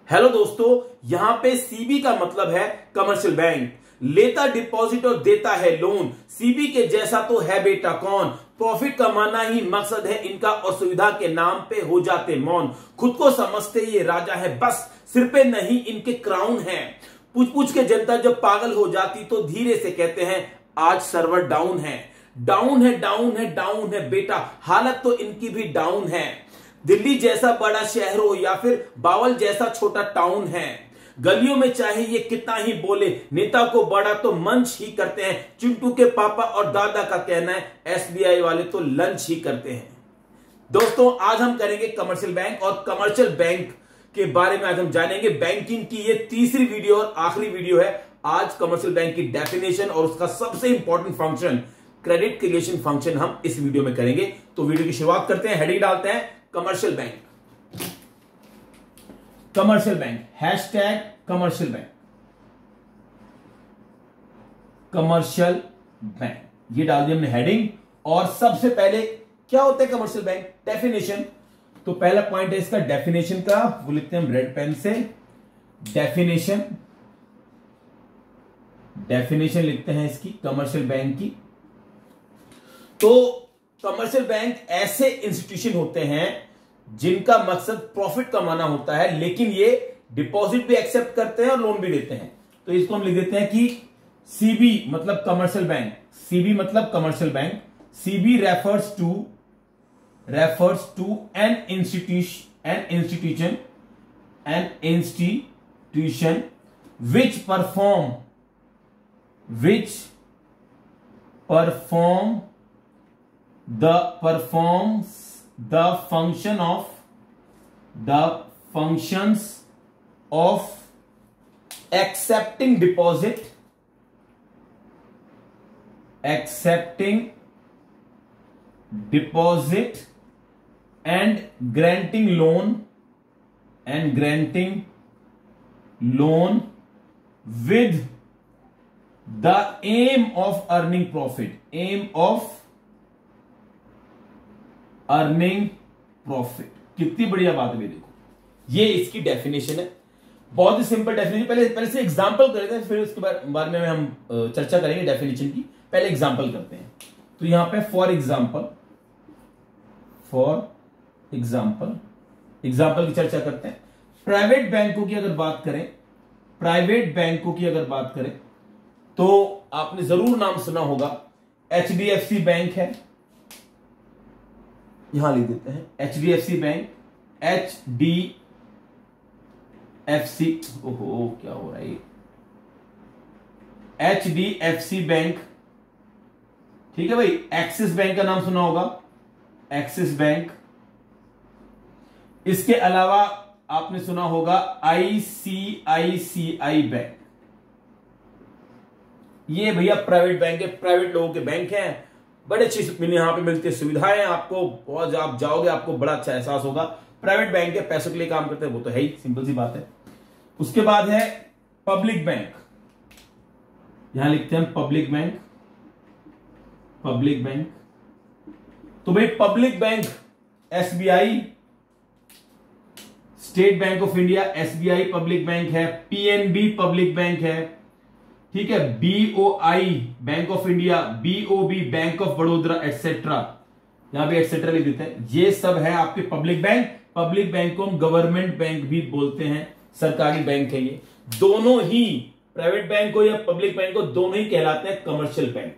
Hello दोस्तों, यहां पे सीबी का मतलब है कमर्शियल बैंक। लेता डिपॉजिट और देता है लोन। सीबी के जैसा तो है बेटा कौन। प्रॉफिट कमाना ही मकसद है इनका और सुविधा के नाम पे हो जाते मौन। खुद को समझते ये राजा है, बस सिर पे नहीं इनके क्राउन है। पूछ पूछ के जनता जब पागल हो जाती तो धीरे से कहते हैं आज सर्वर डाउन है। डाउन है, डाउन है, डाउन है बेटा, हालत तो इनकी भी डाउन है। दिल्ली जैसा बड़ा शहर हो या फिर बावल जैसा छोटा टाउन है, गलियों में चाहे ये कितना ही बोले, नेता को बड़ा तो मंच ही करते हैं। चिंटू के पापा और दादा का कहना है एसबीआई वाले तो लंच ही करते हैं। दोस्तों, आज हम करेंगे कमर्शियल बैंक और कमर्शियल बैंक के बारे में आज हम जानेंगे। बैंकिंग की ये तीसरी वीडियो और आखिरी वीडियो है। आज कमर्शियल बैंक की डेफिनेशन और उसका सबसे important function credit creation function हम इस वीडियो में करेंगे। तो वीडियो की शुरुआत करते हैं, हेडिंग डालते हैं commercial bank. Commercial bank hashtag commercial bank, commercial bank, ये डाल दिया हमने हेडिंग। और सबसे पहले क्या होता है कमर्शियल बैंक, डेफिनेशन। तो पहला पॉइंट है इसका डेफिनेशन का, वो लिखते हैं हम रेड पेन से। डेफिनेशन, डेफिनेशन लिखते हैं इसकी कमर्शियल बैंक की। तो कमर्शियल बैंक ऐसे इंस्टीट्यूशन होते हैं जिनका मकसद प्रॉफिट कमाना होता है, लेकिन ये डिपॉजिट भी एक्सेप्ट करते हैं और लोन भी देते हैं। तो इसको हम लिख देते हैं कि सीबी मतलब कमर्शियल बैंक। सीबी मतलब commercial bank. CB refers to an institution which performs the functions of accepting deposit, and granting loan with the aim of earning profit, कितनी बढ़िया बात है। देखो, ये इसकी डेफिनेशन है, बहुत ही सिंपल डेफिनेशन। पहले से एग्जांपल कर लेते हैं, फिर उसके बारे में हम चर्चा करेंगे डेफिनेशन की। पहले एग्जांपल करते हैं। तो यहां पे फॉर एग्जांपल की चर्चा करते हैं। प्राइवेट बैंकों की अगर बात करें तो आपने जरूर नाम सुना होगा, एचडीएफसी बैंक है। यहां लिख देते हैं एचडीएफसी बैंक, एचडीएफसी, ओहो क्या हो रहा है, एचडीएफसी बैंक, ठीक है भाई। एक्सिस बैंक का नाम सुना होगा, एक्सिस बैंक। इसके अलावा आपने सुना होगा आईसीआईसीआई बैंक। ये भैया प्राइवेट बैंक है, प्राइवेट लोगों के बैंक हैं। बड़े अच्छी यहां पे मिलती है सुविधाएं आपको, बहुत आप जाओगे आपको बड़ा अच्छा एहसास होगा। प्राइवेट बैंक के पैसों के लिए काम करते हैं, वो तो है ही, सिंपल सी बात है। उसके बाद है पब्लिक बैंक। यहां लिखते हैं पब्लिक बैंक। तो भाई public bank SBI, state bank of India, SBI public bank है। पीएनबी पब्लिक बैंक है, ठीक है। BOI bank of India, BOB bank of Baroda, etcetera, यहां भी एटसेट्रा लिख देते हैं। ये सब है आपके पब्लिक बैंक। पब्लिक बैंक को हम गवर्नमेंट बैंक भी बोलते हैं, सरकारी बैंक है ये। दोनों ही, प्राइवेट बैंक को या पब्लिक बैंक को, दोनों ही कहलाते हैं कमर्शियल बैंक।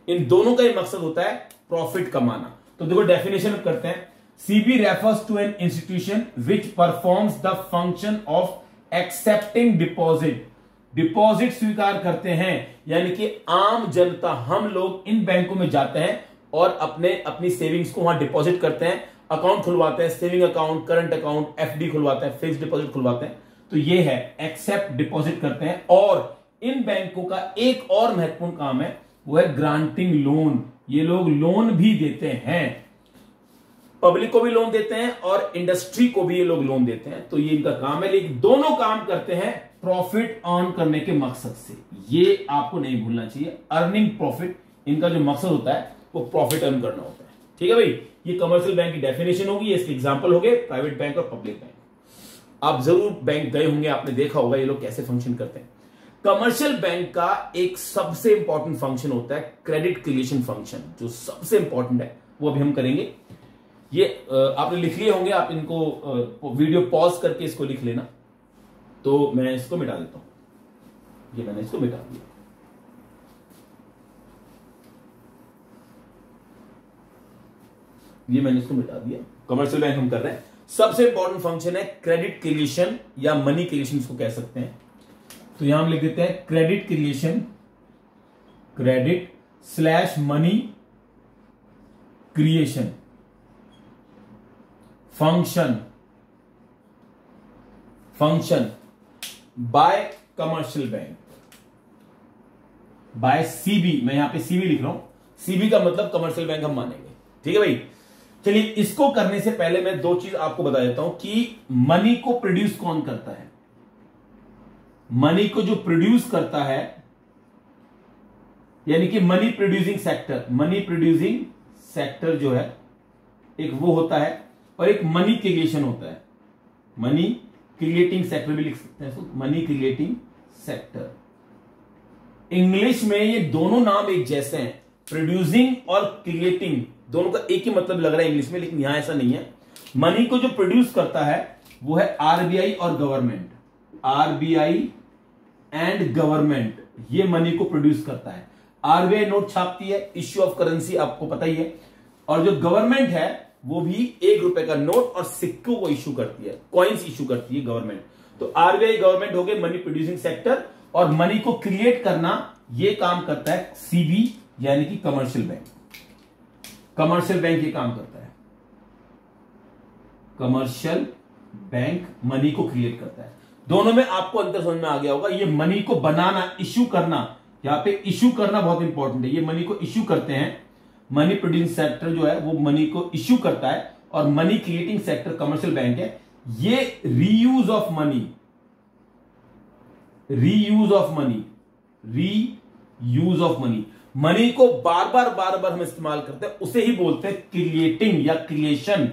इन दोनों का ही मकसद होता है प्रॉफिट कमाना। तो देखो डेफिनेशन करते हैं। CB refers to an institution which performs the function of accepting deposit. Deposit स्वीकार करते हैं, यानी कि आम जनता, हम लोग इन बैंकों में जाते हैं और अपनी सेविंग्स को वहां डिपॉजिट करते हैं, अकाउंट खुलवाते हैं, saving account, current account, FD खुलवाते हैं, फिक्स्ड डिपॉजिट खुलवाते हैं। तो ये है एक्सेप्ट, डिपॉजिट करते हैं। और इन बैंकों का एक और महत्वपूर्ण काम है, वो है ग्रांटिंग लोन। ये लोग लोन भी देते हैं, पब्लिक को भी लोन देते हैं और इंडस्ट्री को भी ये लोग लोन देते हैं। तो ये इनका काम है, लेकिन दोनों काम करते हैं प्रॉफिट अर्न करने के मकसद से। ये आपको नहीं भूलना चाहिए, अर्निंग प्रॉफिट इनका जो मकसद होता है वो प्रॉफिट अर्न करना होता है। ठीक है भाई, ये कमर्शियल बैंक की डेफिनेशन होगी, ये इसके एग्जांपल हो गए प्राइवेट बैंक और पब्लिक बैंक। आप जरूर बैंक गए होंगे, आपने देखा होगा ये लोग कैसे फंक्शन करते हैं। कमर्शियल बैंक का एक सबसे इंपॉर्टेंट फंक्शन होता है क्रेडिट क्रिएशन फंक्शन, जो सबसे इंपॉर्टेंट है वो अभी हम करेंगे। ये आपने लिख लिए होंगे, आप इनको वीडियो पॉज करके इसको लिख लेना। तो मैं इसको मिटा देता हूं, ये मैंने इसको मिटा दिया। ये मैंने इसको मिटा दिया। कमर्शियल बैंक हम कर रहे हैं। सबसे इंपॉर्टेंट फंक्शन है क्रेडिट क्रिएशन या मनी क्रिएशन इसको कह सकते हैं। तो यहां हम लिख देते हैं credit creation, credit slash money creation function by commercial bank, by CB. मैं यहां पे सीबी लिख रहा हूं, सीबी का मतलब कमर्शियल बैंक हम मानेंगे। ठीक है भाई, चलिए इसको करने से पहले मैं दो चीज आपको बता देता हूं कि मनी को प्रोड्यूस कौन करता है। मनी को जो प्रोड्यूस करता है, यानी कि मनी प्रोड्यूसिंग सेक्टर जो है एक वो होता है, और एक मनी क्रिएशन होता है। मनी क्रिएटिंग सेक्टर भी लिख सकते हैं, मनी क्रिएटिंग सेक्टर। इंग्लिश में ये दोनों नाम एक जैसे हैं, प्रोड्यूसिंग और क्रिएटिंग, दोनों का एक ही मतलब लग रहा है इंग्लिश में, लेकिन यहां ऐसा नहीं है। मनी को जो प्रोड्यूस करता है वो है आरबीआई और गवर्नमेंट। आरबीआई एंड गवर्नमेंट ये मनी को प्रोड्यूस करता है। आरबीआई नोट छापती है, इश्यू ऑफ करेंसी आपको पता ही है, और जो गवर्नमेंट है वो भी 1 रुपए का नोट और सिक्कों को इश्यू करती है, कॉइन्स इश्यू करती है गवर्नमेंट। तो आरबीआई गवर्नमेंट हो गए मनी प्रोड्यूसिंग सेक्टर, और मनी को क्रिएट करना ये काम करता है सीबी यानी कि कमर्शियल बैंक। कमर्शियल बैंक ये काम करता है, कमर्शियल बैंक मनी को क्रिएट करता है। दोनों में आपको अंतर समझ में आ गया होगा। ये मनी को बनाना, इश्यू करना, यहां पे इश्यू करना बहुत इंपॉर्टेंट है। ये मनी को इश्यू करते हैं, मनी प्रोड्यूसिंग सेक्टर जो है वो मनी को इश्यू करता है, और money creating sector commercial bank है। ये रीयूज ऑफ मनी, मनी को बार बार हम इस्तेमाल करते हैं, उसे ही बोलते हैं क्रिएटिंग या क्रिएशन।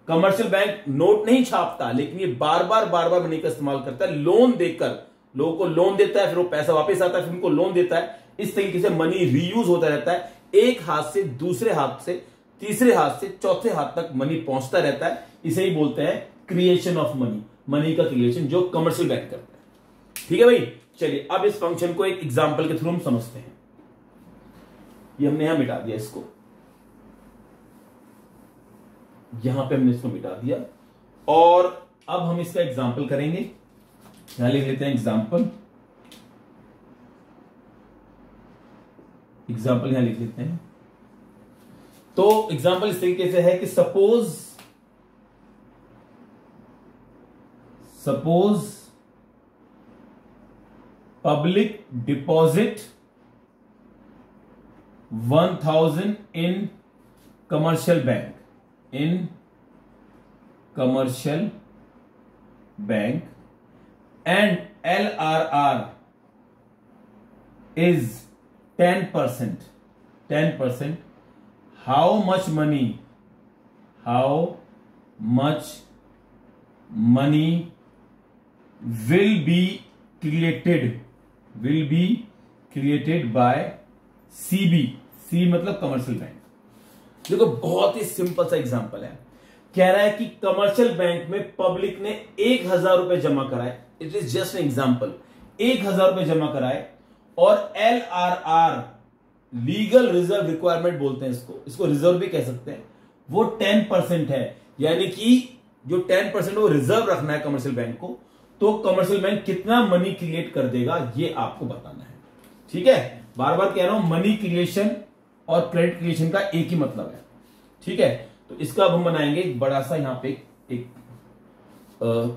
कमर्शियल बैंक नोट नहीं छापता, लेकिन ये बार बार मनी का इस्तेमाल करता है, लोन देकर लोगों को लोन देता है, फिर वो पैसा वापस आता है, फिर उनको लोन देता है। इस तरीके से मनी रीयूज होता रहता है, एक हाथ से दूसरे हाथ से तीसरे हाथ से चौथे हाथ तक मनी पहुंचता रहता है। इसे ही बोलते हैं क्रिएशन ऑफ मनी, मनी का क्रिएशन जो कमर्शियल बैंक करता है। ठीक है भाई, चलिए अब इस फंक्शन को एक एग्जांपल के थ्रू हम समझते हैं। ये हमने यहां मिटा दिया, इसको यहां पे हमने इसको मिटा दिया, और अब हम इसका एग्जांपल करेंगे। यहां लिख लेते हैं एग्जांपल यहां लिख लेते हैं। तो एग्जांपल इस तरीके से है कि suppose public deposit 1000 in commercial bank and LRR is 10%. How much money will be created by CB? C मतलब कमर्शियल बैंक। देखो बहुत ही सिंपल सा एग्जांपल है। कह रहा है कि कमर्शियल बैंक में पब्लिक ने 1000 रुपए जमा कराए, it is just an example, 1000 रुपए जमा कराए, और LRR लीगल रिजर्व रिक्वायरमेंट बोलते हैं इसको रिजर्व भी कह सकते हैं, वो 10% है। यानी कि जो 10% वो रिजर्व रखना है कमर्शियल बैंक को, तो कमर्शियल बैंक कितना मनी क्रिएट कर देगा ये आपको बताना है। ठीक है, बार बार कह रहा हूं मनी क्रिएशन और क्रेडिट क्रिएशन का एक ही मतलब है। ठीक है, तो इसका अब हम बनाएंगे एक बड़ा सा, यहां पे एक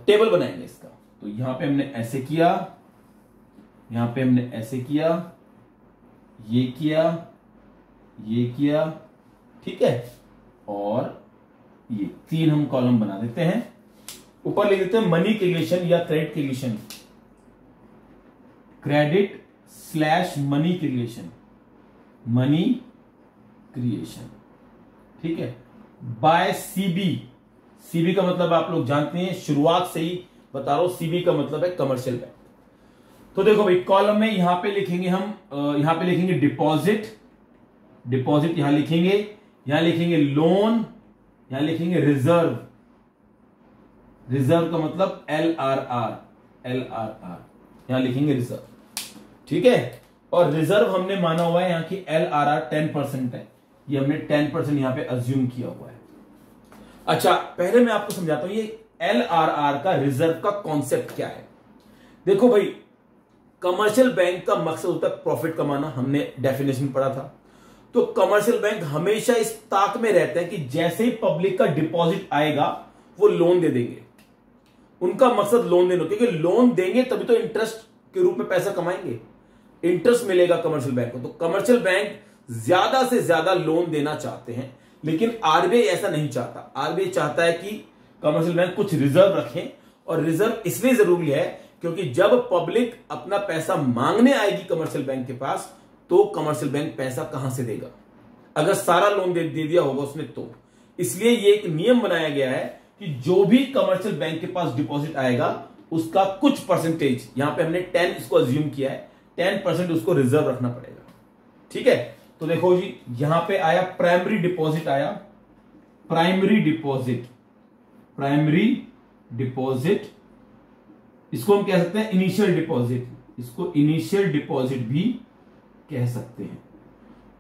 टेबल बनाएंगे इसका। तो यहां पे हमने ऐसे किया, यहां पे हमने ऐसे किया, ये किया, ठीक है, और ये 3 हम कॉलम बना देते हैं। ऊपर लिख देते हैं मनी क्रिएशन या credit creation, credit slash money creation, money creation. ठीक है, बाय सीबी। सीबी का मतलब आप लोग जानते हैं, शुरुआत से ही बता रहा हूं सीबी का मतलब है कमर्शियल बैंक। तो देखो भाई कॉलम में यहां पे लिखेंगे हम, यहां पे लिखेंगे डिपॉजिट, डिपॉजिट यहां लिखेंगे, यहां लिखेंगे लोन, यहां लिखेंगे रिजर्व, रिजर्व का मतलब LRR, LRR यहां लिखेंगे रिजर्व, ठीक है। और रिजर्व हमने माना हुआ है यहां की LRR 10% है, ये हमने 10% यहां पे अज्यूम किया हुआ है। अच्छा पहले मैं आपको समझाता हूं ये LRR का रिजर्व का कॉन्सेप्ट क्या है। देखो भाई कमर्शियल बैंक का मकसद होता है प्रॉफिट कमाना, हमने डेफिनेशन पढ़ा था। तो कमर्शियल बैंक हमेशा इस ताक में रहते हैं कि जैसे ही पब्लिक का डिपॉजिट आएगा वो लोन दे देंगे, उनका मकसद लोन देना, क्योंकि लोन देंगे तभी तो इंटरेस्ट के रूप में पैसा कमाएंगे, इंटरेस्ट मिलेगा कमर्शियल बैंक को। तो कमर्शियल बैंक ज्यादा से ज्यादा लोन देना चाहते हैं, लेकिन आरबीआई ऐसा नहीं चाहता। आरबीआई चाहता है कि कमर्शियल बैंक कुछ रिजर्व रखें, और रिजर्व इसलिए जरूरी है क्योंकि जब पब्लिक अपना पैसा मांगने आएगी कमर्शियल बैंक के पास, तो कमर्शियल बैंक पैसा कहां से देगा, अगर सारा लोन दे दिया होगा उसने तो। इसलिए ये एक नियम बनाया गया है कि जो भी कमर्शियल बैंक के पास डिपॉजिट आएगा उसका कुछ परसेंटेज, यहां पे हमने 10 इसको अज्यूम किया है, 10% उसको रिजर्व रखना पड़ेगा, ठीक है। तो देखो जी यहां पे आया प्राइमरी डिपॉजिट, आया प्राइमरी डिपॉजिट, प्राइमरी डिपॉजिट, इसको हम कह सकते हैं इनिशियल डिपॉजिट, इसको इनिशियल डिपॉजिट भी कह सकते हैं।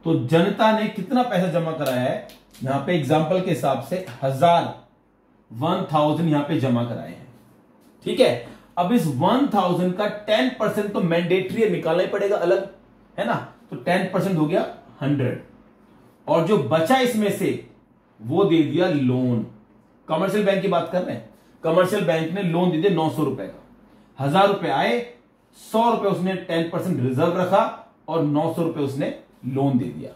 तो जनता ने कितना पैसा जमा कराया है, यहां पे एग्जांपल के हिसाब से 1000 यहां पे जमा कराए हैं, ठीक है। अब इस 1000 का 10% तो मैंडेटरी है, निकालना ही पड़ेगा अलग, है ना। तो 10% हो गया 100, और जो बचा इसमें से वो दे दिया लोन। कमर्शियल बैंक की बात कर रहे हैं, कमर्शियल बैंक ने लोन दे दिया 900 रुपए का, 1000 रुपए आए, 100 रुपए उसने 10% रिजर्व रखा और 900 रुपए उसने लोन दे दिया।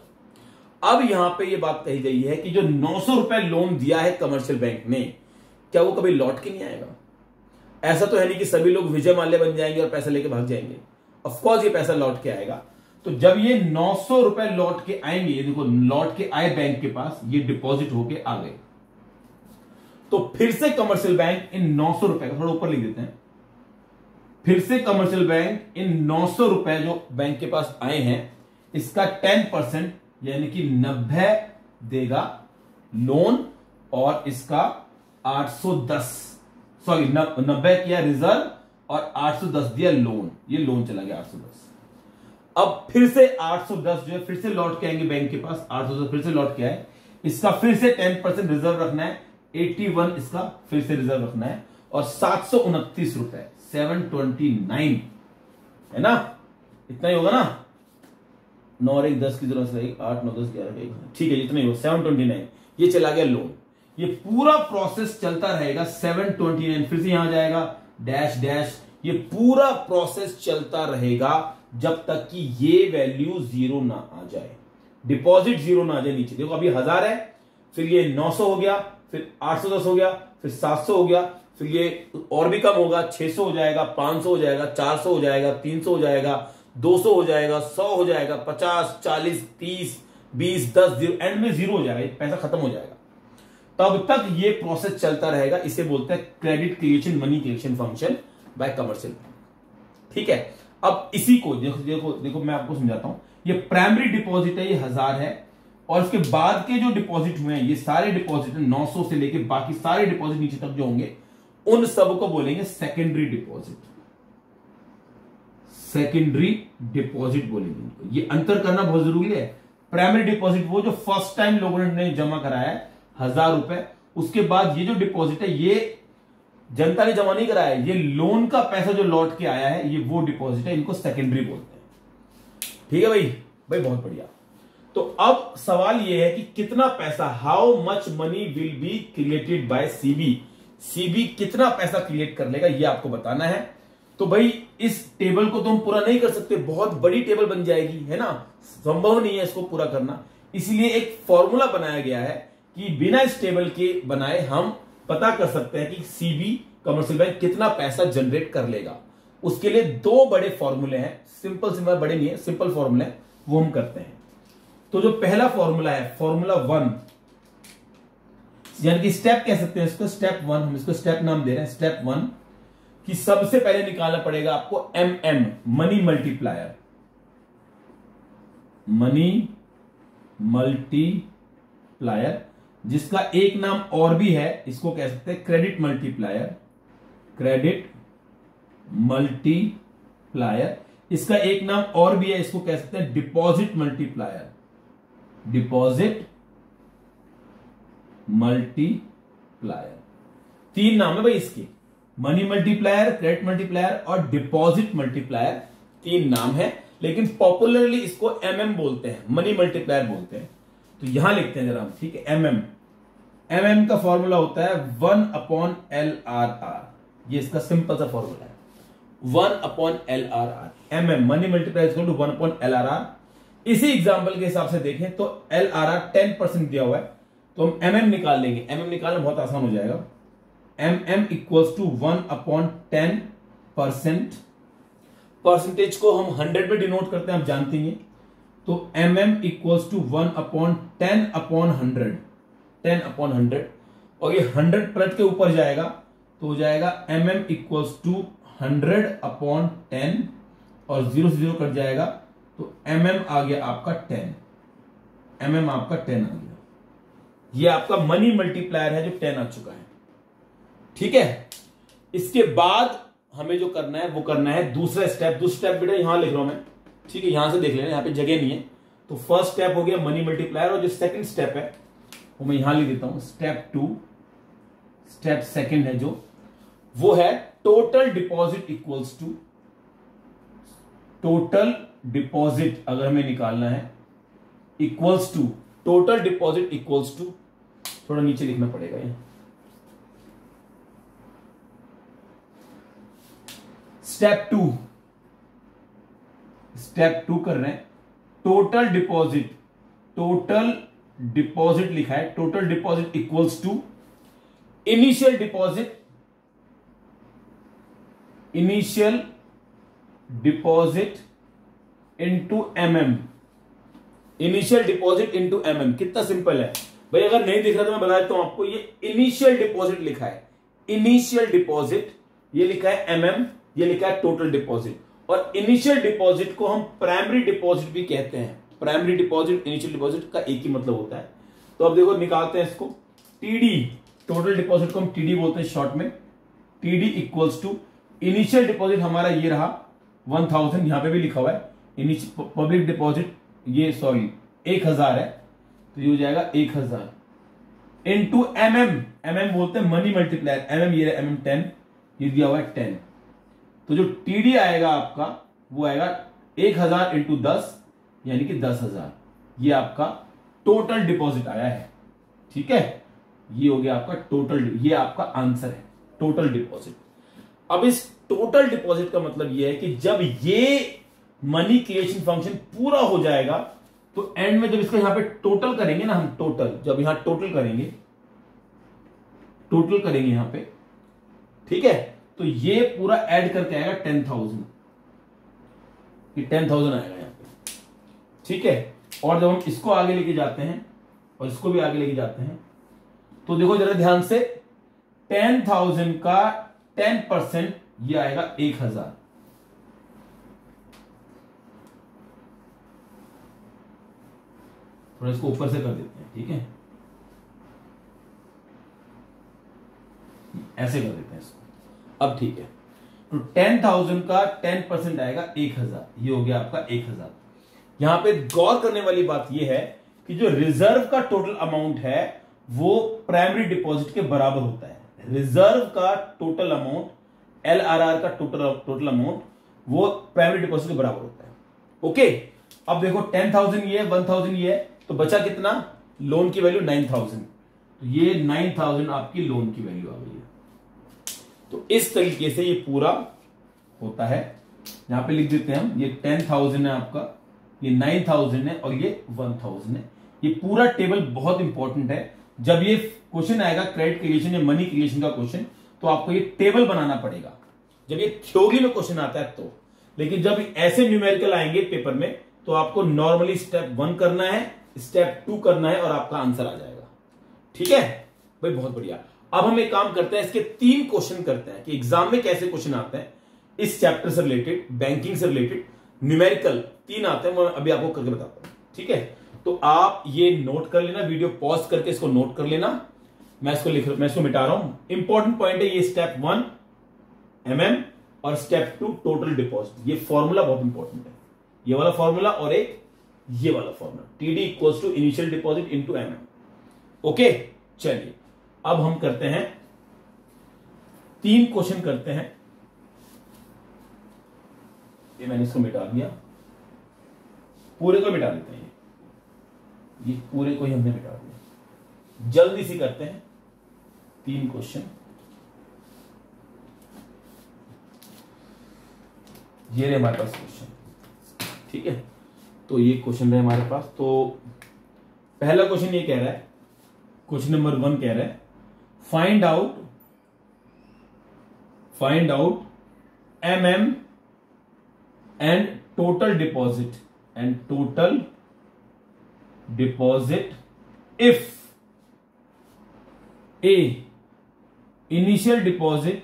अब यहां पे ये बात कही गई है कि जो 900 रुपए लोन दिया है कमर्शियल बैंक ने, क्या वो कभी लौट के नहीं आएगा? ऐसा तो है नहीं कि सभी लोग विजय माल्या बन जाएंगे और पैसा लेके भाग जाएंगे। ऑफकोर्स ये पैसा लौट के आएगा। तो जब ये 900 रुपए लौट के आएंगे, ये देखो लौट के आए बैंक के पास, ये डिपॉजिट होके आ गए, तो फिर से कमर्शियल बैंक इन 900 रुपए का, थोड़ा ऊपर लिख देते हैं, फिर से कमर्शियल बैंक इन 900 रुपए जो बैंक के पास आए हैं इसका 10% यानी कि 90 देगा लोन, और इसका 810, सॉरी 90 किया रिजर्व और 810 दिया लोन, ये लोन चला गया 810। अब फिर से 810 जो है फिर से लौट के आएंगे बैंक के पास, 810 फिर से लौट के आए, इसका फिर से 10% रिजर्व रखना है, 81 इसका फिर से रिजर्व रखना है, और 729 रुपए 729 है ना, इतना ही होगा ना, 9 और 1 10 की जरूरत से 8 9 10 11 ठीक है, इतना ही होगा 729, ये चला गया लोन। ये पूरा प्रोसेस चलता रहेगा 729, फिर से यहां जाएगा डैश डैश, ये पूरा प्रोसेस चलता रहेगा जब तक कि ये वैल्यू 0 ना आ जाए, डिपॉजिट 0 ना आ जाए नीचे। देखो अभी 1000 है, फिर ये 900 हो गया, फिर 810 हो गया, फिर 700 हो गया, फिर ये और भी कम होगा, 600 हो जाएगा, 500 हो जाएगा, 400 हो जाएगा, 300 हो जाएगा, 200 हो जाएगा, 100 हो जाएगा, 50 40 30 20 10 एंड में 0 हो जाएगा, पैसा खत्म हो जाएगा। तब तक ये प्रोसेस चलता रहेगा, इसे बोलते हैं credit creation money creation function by commercial bank, ठीक है। अब इसी को देखो देखो देखो मैं आपको समझाता हूं, ये प्राइमरी डिपॉजिट है, ये 1000 है, और इसके बाद के जो डिपॉजिट हुए हैं ये सारे डिपॉजिट 900 से लेके बाकी सारे डिपॉजिट नीचे तक जो होंगे उन सब को बोलेंगे सेकेंडरी डिपॉजिट, सेकेंडरी डिपॉजिट बोलेंगे उनको। ये अंतर करना बहुत जरूरी है। प्राइमरी डिपॉजिट वो जो फर्स्ट टाइम लोगों ने जमा कराया है 1000 रुपए, उसके बाद ये जो डिपॉजिट है ये जनता ने जमा नहीं कराया, ये लोन का पैसा जो लौट के आया है ये वो डिपॉजिट है, इनको सेकेंडरी बोलते हैं, ठीक है भाई। भाई बहुत बढ़िया। तो अब सवाल ये है कि कितना पैसा, how much money will be created by CB, CB कितना पैसा क्रिएट कर लेगा ये आपको बताना है। तो भाई इस टेबल को तो हम पूरा नहीं कर सकते, बहुत बड़ी टेबल बन जाएगी, है ना, संभव नहीं है इसको पूरा करना। इसलिए एक फॉर्मूला बनाया गया है कि बिना इस टेबल के बनाए हम पता कर सकते हैं कि सीबी कमर्शियल बैंक कितना पैसा जनरेट कर लेगा। उसके लिए 2 बड़े फॉर्मूले हैं, सिंपल सिंपल बड़े नहीं है, सिंपल फॉर्मूले हैं, वो हम करते हैं। तो जो पहला फॉर्मूला है फॉर्मूला 1, यानी कि स्टेप कह सकते हैं इसको, स्टेप 1, हम इसको स्टेप नाम दे रहे हैं, स्टेप 1 कि सबसे पहले निकालना पड़ेगा आपको MM, money multiplier. Money multiplier, जिसका एक नाम और भी है, इसको कह सकते हैं क्रेडिट मल्टीप्लायर। क्रेडिट मल्टीप्लायर, इसका एक नाम और भी है, इसको कह सकते हैं डिपॉजिट मल्टीप्लायर। डिपॉजिट मल्टीप्लायर, तीन नाम है भाई इसके, मनी मल्टीप्लायर, क्रेडिट मल्टीप्लायर और डिपॉजिट मल्टीप्लायर, तीन नाम है। लेकिन पॉपुलरली इसको MM बोलते हैं, मनी मल्टीप्लायर बोलते हैं। तो यहां लिखते हैं जरा हम, ठीक है। MM का फॉर्मूला होता है 1/LRR, ये इसका सिंपल सा फॉर्मूला है, 1/LRR। MM, money multiplier equal to 1/LRR। इसी एग्जांपल के हिसाब से देखें तो LRR 10% दिया हुआ है, तो हम MM निकाल लेंगे। MM निकालना बहुत आसान हो जाएगा। MM equals to 1/10%। परसेंटेज को हम 100 में डिनोट करते हैं, आप जानते हैं। तो MM इक्वल्स टू 1/10/100, 10/100, और ये 100 पलट के ऊपर जाएगा तो हो जाएगा MM इक्वल्स टू 100/10, और 0 से 0 कट जाएगा तो MM आ गया आपका 10, MM आपका 10 आ गया। ये आपका मनी मल्टीप्लायर है जो 10 आ चुका है, ठीक है। इसके बाद हमें जो करना है वो करना है दूसरा स्टेप। दूसरा स्टेप बेटा यहां लिख रहा हूं मैं, ठीक है, यहां से देख लेना, यहां पे जगह नहीं है। तो फर्स्ट स्टेप हो गया मनी मल्टीप्लायर, और जो सेकंड स्टेप है वो मैं यहां लिख देता हूं, स्टेप 2। स्टेप सेकंड है जो, वो है total deposit equals to, total deposit अगर हमें निकालना है equals to, total deposit equals to, थोड़ा नीचे लिखना पड़ेगा ये, स्टेप 2। स्टेप 2 कर रहे हैं, टोटल डिपॉजिट, टोटल डिपॉजिट लिखा है, total deposit equals to initial deposit, initial deposit into MM, initial deposit into MM। कितना सिंपल है भाई, अगर नहीं दिख रहा तो मैं बता देता हूं आपको। ये इनिशियल डिपॉजिट लिखा है, इनिशियल डिपॉजिट, ये लिखा है MM, ये लिखा है टोटल डिपॉजिट। और इनिशियल डिपॉजिट को हम प्राइमरी डिपॉजिट भी कहते हैं। प्राइमरी डिपॉजिट, इनिशियल डिपॉजिट का एक ही मतलब होता है। तो अब देखो निकालते हैं इसको, TD, टोटल डिपॉजिट को हम TD बोलते हैं शॉर्ट में। TD equals to initial deposit हमारा ये रहा 1000, यहां पे भी लिखा हुआ है पब्लिक डिपॉजिट, ये सॉरी 1000 है, तो ये हो जाएगा 1000 इंटू MM बोलते हैं मनी मल्टीप्लायर। MM ये MM 10, ये दिया हुआ है 10। तो जो TD आएगा आपका वो आएगा 1000 इंटू 10, यानी कि 10,000। ये आपका टोटल डिपॉजिट आया है, ठीक है। ये हो गया आपका टोटल, ये आपका आंसर है टोटल डिपॉजिट। अब इस टोटल डिपॉजिट का मतलब ये है कि जब ये मनी क्रिएशन फंक्शन पूरा हो जाएगा तो एंड में जब इसका यहां पे टोटल करेंगे ना हम, टोटल जब यहां टोटल करेंगे, टोटल करेंगे यहां पे, ठीक है, तो ये पूरा ऐड करके आएगा 10,000, ये 10,000 आएगा यहां पे, ठीक है। और जब हम इसको आगे लेके जाते हैं और इसको भी आगे लेके जाते हैं तो देखो जरा ध्यान से, 10,000 का 10% ये आएगा 1,000। थोड़ा इसको ऊपर से कर देते हैं, ठीक है, ऐसे कर देते हैं इसको। अब ठीक है, तो 10,000 का 10% आएगा 1,000, ये हो गया आपका 1,000। यहां पे गौर करने वाली बात यह है कि जो रिजर्व का टोटल अमाउंट है वो प्राइमरी डिपॉजिट के बराबर होता है। रिजर्व का टोटल अमाउंट, LRR का टोटल अमाउंट वो प्राइमरी डिपॉजिट के बराबर होता है। ओके, अब देखो 10,000 ये है, 1,000 ये है, तो बचा कितना? लोन की वैल्यू 9,000, तो ये 9,000 आपकी लोन की वैल्यू आ गई है। तो इस तरीके से ये पूरा होता है। यहां पे लिख देते हैं हम, ये 10,000 है आपका, ये 9,000 है और ये 1,000 है। ये पूरा टेबल बहुत इंपॉर्टेंट है। जब ये क्वेश्चन आएगा क्रेडिट क्रिएशन या मनी क्रिएशन का क्वेश्चन, तो आपको ये टेबल बनाना पड़ेगा। जब ये थ्योरी में क्वेश्चन आता है तो, लेकिन जब ऐसे न्यूमेरिकल आएंगे पेपर में तो आपको नॉर्मली स्टेप 1 करना है, स्टेप 2 करना है और आपका आंसर आ जाएगा। ठीक है भाई, बहुत बढ़िया। अब हम एक काम करते हैं, इसके 3 क्वेश्चन करते हैं कि एग्जाम में कैसे क्वेश्चन आते हैं इस चैप्टर से रिलेटेड, बैंकिंग से रिलेटेड, न्यूमेरिकल 3 आते हैं, मैं अभी आपको करके बताता हूं। ठीक है, तो आप ये नोट कर लेना, वीडियो पॉज करके इसको नोट कर लेना। मैं इसको मिटा रहा हूं। इंपॉर्टेंट पॉइंट है ये स्टेप 1 MM और स्टेप 2 टोटल डिपॉजिट। ये फॉर्मूला बहुत इंपॉर्टेंट है, ये वाला फॉर्मूला और एक ये वाला formula, TD equals to initial deposit into MM। Okay, चलिए अब हम करते हैं 3 क्वेश्चन करते हैं। ये मैंने इसको मिटा दिया, पूरे को मिटा देते हैं, ये पूरे को ही हमने मिटा दिया। जल्दी से करते हैं 3 क्वेश्चन। ये रहे हमारे पास क्वेश्चन। ठीक है, तो ये क्वेश्चन रहे हमारे पास। तो पहला क्वेश्चन ये कह रहा है, क्वेश्चन नंबर 1 कह रहा है find out MM and total deposit if A initial deposit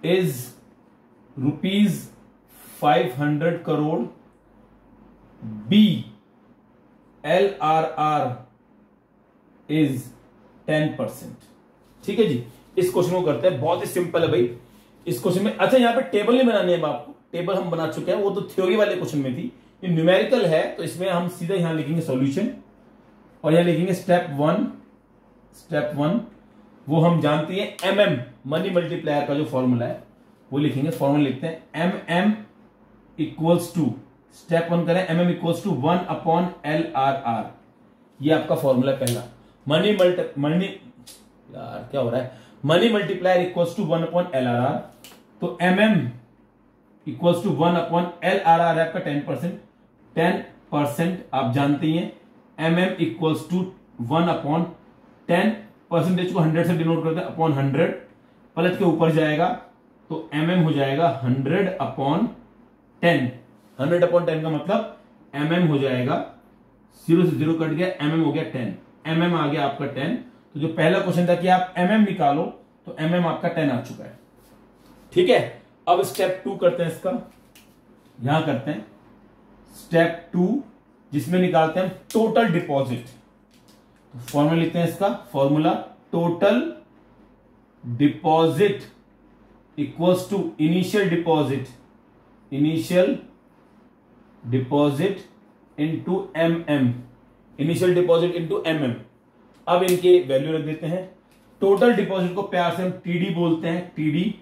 is rupees 500 crore, B LRR is 10%। ठीक है जी, इस क्वेश्चन को करते हैं, बहुत ही सिंपल है भाई। इस क्वेश्चन में अच्छा, यहां पे टेबल नहीं बनानी है आपको, टेबल हम बना चुके हैं, वो तो थ्योरी वाले क्वेश्चन में थी। ये न्यूमेरिकल है तो इसमें हम सीधा यहां लिखेंगे सॉल्यूशन और यहां लिखेंगे स्टेप 1 वो हम जानते हैं MM मनी मल्टीप्लायर का जो फॉर्मूला है वो लिखेंगे। फॉर्मूला लिखते हैं MM इक्वल्स टू, स्टेप 1 करें, MM equals to 1 upon LRR। ये आपका फॉर्मूला पहला। यार क्या हो रहा है, money multiplier equals to 1 upon LRR। तो MM equals to 1 upon LRR है आपका 10% आप जानते हैं। MM equals to 1 upon 10 percentage को 100 से डिनोट करते हैं, अपॉन 100 पलट के ऊपर जाएगा तो MM हो जाएगा 100 अपॉन 10। 100 अपॉन 10 का मतलब MM हो जाएगा, 0 से 0 कट गया, MM हो गया 10, MM आ गया आपका 10। तो जो पहला क्वेश्चन था कि आप MM निकालो तो MM आपका 10 आ चुका है। ठीक है, अब स्टेप 2 करते हैं, इसका यहां करते हैं स्टेप 2 जिसमें निकालते हैं टोटल डिपॉजिट। तो फॉर्मूला लिखते हैं इसका, formula total deposit equals to initial deposit into MM, initial deposit into MM। अब इनके वैल्यू रख देते हैं। टोटल डिपॉजिट को प्यार से हम TD बोलते हैं, TD।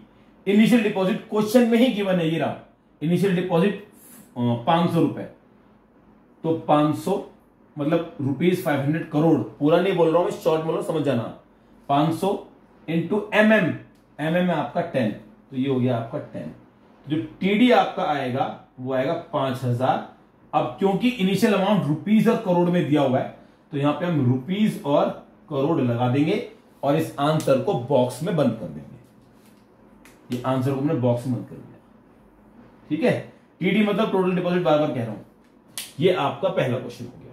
इनिशियल डिपॉजिट क्वेश्चन में ही गिवन है, ये रहा इनिशियल डिपॉजिट 500 रुपए, तो 500 मतलब रुपीज 500 करोड़, पूरा नहीं बोल रहा हूं मैं, शॉर्ट बोल रहा हूं, समझ जाना। 500 इंटू MM है आपका 10, तो ये हो गया आपका 10। जो TD आपका आएगा वो आएगा 5000। अब क्योंकि इनिशियल अमाउंट रुपीज और करोड़ में दिया हुआ है तो यहां पे हम रुपीज और करोड़ लगा देंगे और इस आंसर को बॉक्स में बंद कर देंगे। ये आंसर को हमने बॉक्स में बंद कर दिया। ठीक है, TD मतलब टोटल डिपॉजिट, बार बार कह रहा हूं। ये आपका पहला क्वेश्चन हो गया,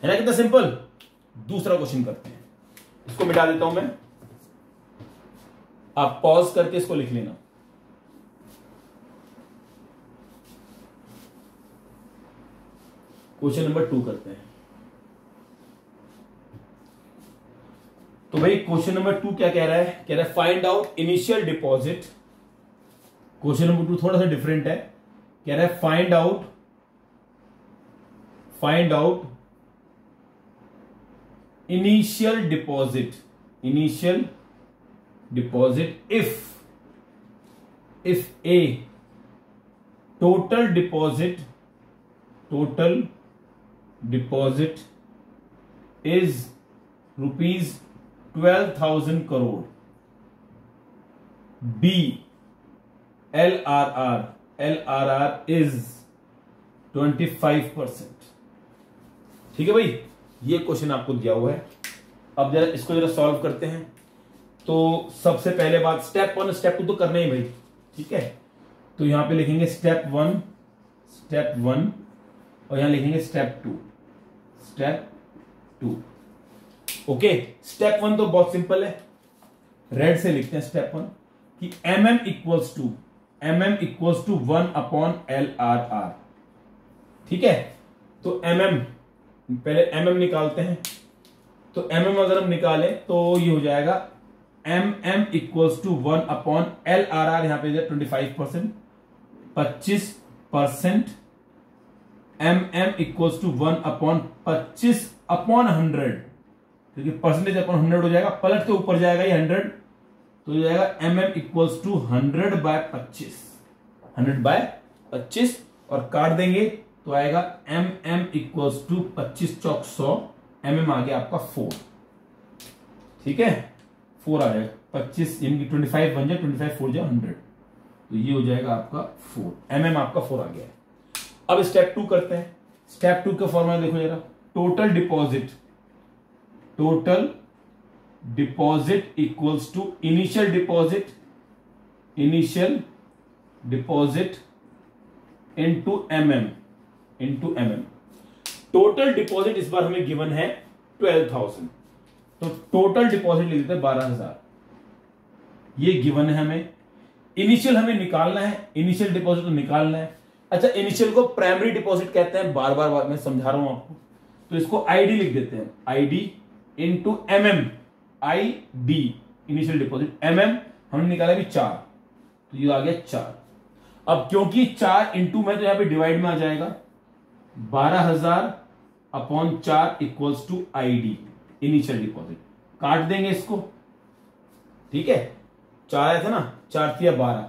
है ना, कितना सिंपल। दूसरा क्वेश्चन करते हैं, इसको मिटा देता हूं मैं, आप पॉज करके इसको लिख लेना। क्वेश्चन नंबर 2 करते हैं। तो भाई क्वेश्चन नंबर 2 क्या कह रहा है, कह रहा है find out initial deposit. Question number 2 थोड़ा सा डिफरेंट है, कह रहा है find out initial deposit if A total deposit is rupees 12,000 crore, B LRR is 25%। ठीक है भाई, ये क्वेश्चन आपको दिया हुआ है। अब जरा इसको जरा सॉल्व करते हैं। तो सबसे पहले बात, स्टेप 1 स्टेप 2 तो करना ही भाई। ठीक है, तो यहां पे लिखेंगे स्टेप 1 और यहां लिखेंगे स्टेप स्टेप 2। ओके, स्टेप 1 तो बहुत सिंपल है, रेड से लिखते हैं स्टेप 1 कि mm इक्वल्स टू 1/LRR। ठीक है, तो mm, पहले mm निकालते हैं। तो mm अगर हम निकालें तो ये हो जाएगा mm इक्वल्स टू 1/LRR, यहां पे 25%, 25%। mm इक्वल्स टू 1/25/100, क्योंकि परसेंटेज अपॉन 100 हो जाएगा, पलट के ऊपर जाएगा ये 100, तो हो जाएगा mm इक्वल्स टू 100/25, 100/25, और काट देंगे तो आएगा mm इक्वल्स टू 25 चौक 100, mm आ गया आपका 4। ठीक है, 4 आ जाएगा, 25 यानी कि 25 बन जाए, 25 4 जाए 100, तो ये हो जाएगा आपका 4, mm आपका 4 आ गया है। अब स्टेप 2 करते हैं। स्टेप 2 का फॉर्मूला देखो जरा, total deposit equals to initial deposit into mm। Total deposit इस बार हमें गिवन है 12,000, तो टोटल डिपॉजिट लिख देते हैं 12,000, ये गिवन है हमें। इनिशियल हमें निकालना है, इनिशियल डिपॉजिट निकालना है। अच्छा, इनिशियल को प्राइमरी डिपॉजिट कहते हैं, बार बार मैं समझा रहा हूं आपको, तो इसको आईडी लिख देते हैं, ID into mm, ID initial deposit, mm हमने निकाला भी 4, तो ये आ गया 4। अब क्योंकि 4 इंटू में तो यहां पे डिवाइड में आ जाएगा, 12,000/4 equals to ID initial deposit, काट देंगे इसको। ठीक है, 4 आया था ना, 4 तिया 12,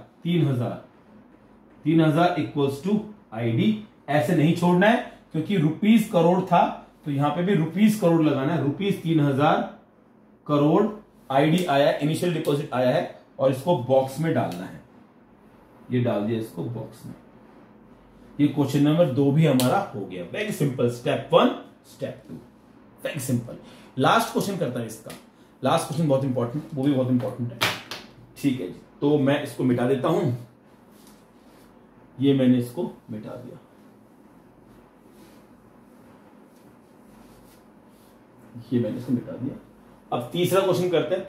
3,000 इक्वल्स टू आईडी। ऐसे नहीं छोड़ना है, क्योंकि रुपीस करोड़ था, तो यहां पे भी रुपीस करोड़ लगाना है, रुपीस 3,000 करोड़ आईडी आया, इनिशियल डिपॉजिट आया है, और इसको बॉक्स में डालना है। ये डाल दिया इसको बॉक्स में। ये क्वेश्चन नंबर 2 भी हमारा हो गया। Very simple, step 1 step 2, very simple. Last question करता है इसका, लास्ट क्वेश्चन बहुत इंपॉर्टेंट, वो भी बहुत इंपॉर्टेंट है। ठीक है जी, तो मैं इसको मिटा देता हूं, ये मैंने इसको मिटा दिया, ये मैंने इसको मिटा दिया। अब तीसरा क्वेश्चन करते हैं,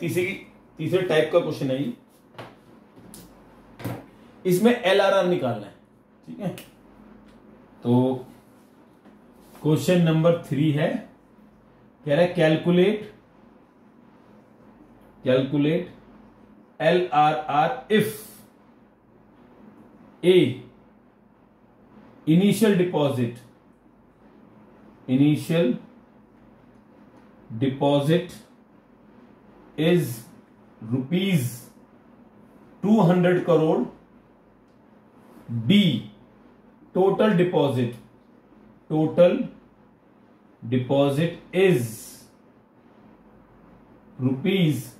तीसरे टाइप का क्वेश्चन है ये, इसमें LRR निकालना है। ठीक है, तो क्वेश्चन नंबर 3 है, कह रहा है calculate LRR if A initial deposit is rupees 200 crore, B total deposit is rupees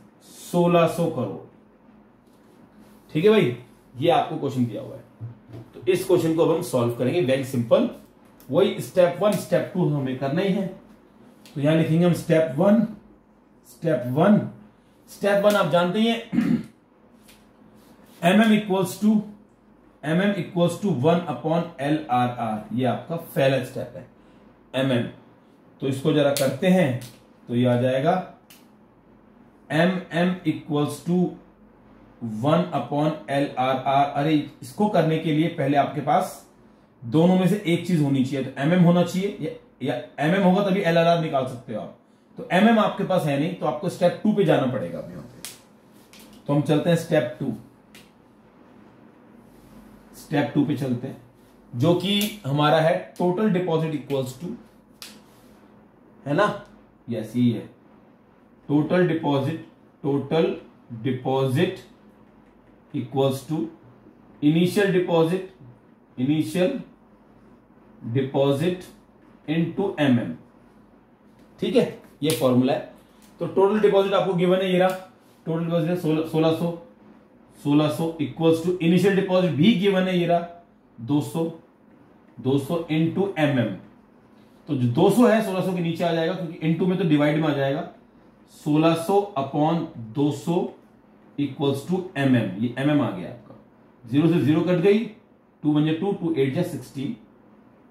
1,600 crore. ठीक है भाई, ये आपको क्वेश्चन दिया हुआ है, तो इस क्वेश्चन को अब हम सॉल्व करेंगे। वेरी सिंपल, वही स्टेप 1 स्टेप 2 हमें करना ही है। तो यहां लिखेंगे हम स्टेप 1 आप जानते ही हैं, mm इक्वल्स टू 1/LRR, ये आपका पहला स्टेप है mm। तो इसको जरा करते हैं, तो ये आ जाएगा mm इक्वल्स टू 1/LRR। अरे इसको करने के लिए पहले आपके पास दोनों में से एक चीज होनी चाहिए, तो mm होना चाहिए, या mm होगा तभी LRR निकाल सकते हो आप। तो mm आपके पास है नहीं, तो आपको स्टेप 2 पे जाना पड़ेगा अब यहां पे। तो हम चलते हैं स्टेप 2 पे चलते हैं, जो कि हमारा है टोटल डिपॉजिट इक्वल्स टू, है ना, यस यही है, total deposit equals to initial deposit into mm। ठीक है, ये फॉर्मूला है। तो टोटल डिपॉजिट आपको गिवन है, ये रहा टोटल डिपॉजिट है 1,600 इक्वल्स टू इनिशियल डिपॉजिट भी गिवन है, ये रहा 200 इनटू mm। तो जो 200 है 1,600 के नीचे आ जाएगा, क्योंकि इनटू में तो डिवाइड में आ जाएगा, 1,600/200 इक्वल्स टू mm, ये mm आ गया आपका, 0 से 0 कट गई, 2 बन जाए 2, 2 8 जा 16,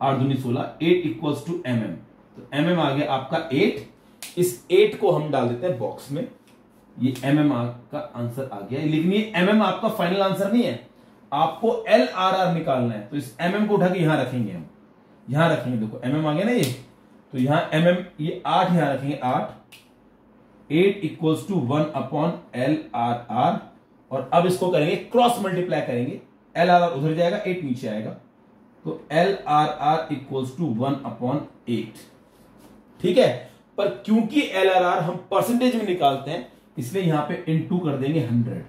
8 दूनी 16, 8 इक्वल्स टू mm। तो एमएम आ गया आपका 8। इस 8 को हम डाल देते हैं बॉक्स में। ये एमएम का आंसर आ गया, लेकिन ये एमएम आपका फाइनल आंसर नहीं है, आपको LRR निकालना है। तो इस एमएम को उठा के यहां रखेंगे, हम यहां रखेंगे। देखो एमएम आ गया ना ये, तो यहां एमएम ये 8 यहां रखेंगे, 8 इक्वल्स टू 1/LRR। और अब इसको करेंगे क्रॉस मल्टीप्लाई करेंगे, LRR उधर जाएगा, 8 नीचे आएगा, तो LRR इक्वल्स टू 1/8। ठीक है, पर क्योंकि LRR हम परसेंटेज में निकालते हैं इसलिए यहां पे इनटू कर देंगे 100,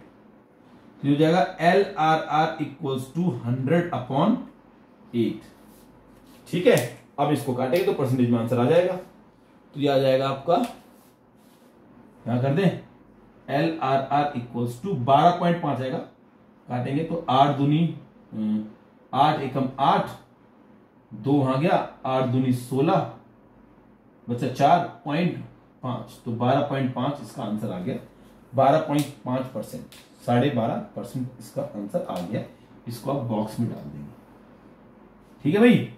तो हो जाएगा LRR इक्वल्स टू 100/8। ठीक है, अब इसको काटेंगे तो परसेंटेज में आंसर आ जाएगा। तो ये आ जाएगा आपका, यहां कर दें LRR इक्वल्स टू 12.5 आएगा, काटेंगे तो 8 दूनी 8 एकम 8, 2 वहां गया, 8 दूनी 16, बचा 4.5, तो 12.5 इसका आंसर आ गया। 12.5%, 12.5% इसका आंसर आ गया। इसको आप बॉक्स में डाल देंगे। ठीक है भाई,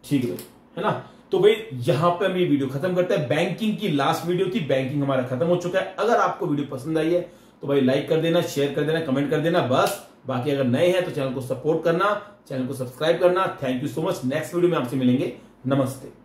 ठीक है भाई, है ना। तो भाई यहां पे हम ये वीडियो खत्म करते हैं। बैंकिंग की लास्ट वीडियो थी, बैंकिंग हमारा खत्म हो चुका है। अगर आपको वीडियो पसंद आई है तो भाई लाइक कर देना, शेयर कर देना, कमेंट कर देना बस। बाकी अगर नए हैं तो चैनल को सपोर्ट करना, चैनल को सब्सक्राइब करना। Thank you so much. Next video में आपसे मिलेंगे। नमस्ते।